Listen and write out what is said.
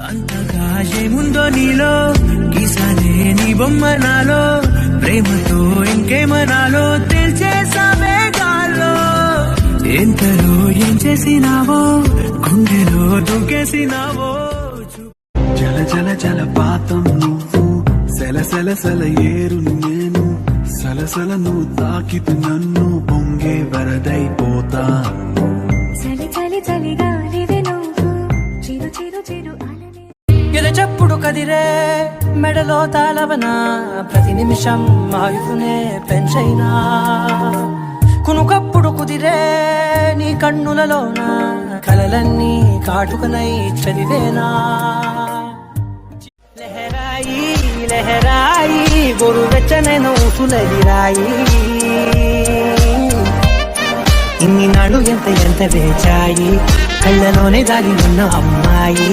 అంతగా ఏముందో నీలో గీసాలే నీ బొమ్మ నాలో ప్రేమతో ఇంకేమనాలో తెలిచేసావే గాల్లో ఎంతలో ఏం చేసినావో గుండెలో దూకేసినావో జల జల జలపాతం నువ్వు సెల సెల సెల ఏరును నేను సలసల నువ్వు తాకితు నన్ను పొంగే వరదైపోతా చలి చలి చలి గాలివే నువ్వు చిరు చిరు చిరు అలలే ఎదచప్పుడు కదిరే మెడలో తాళవన ప్రతి నిమిషం ఆయువునే పెంచైనా కునుకప్పుడు కుదిరే నీ కన్నులలోన కలలన్నీ కాటుకనై చదివేనా లహరాయి లహరాయి గోరువెచ్చనైన ఊసులెదిరాయి ఇన్ని నాడు ఎంత ఎంత వేచాయి కళ్ళలోనే దాగి ఉన్న అమ్మాయి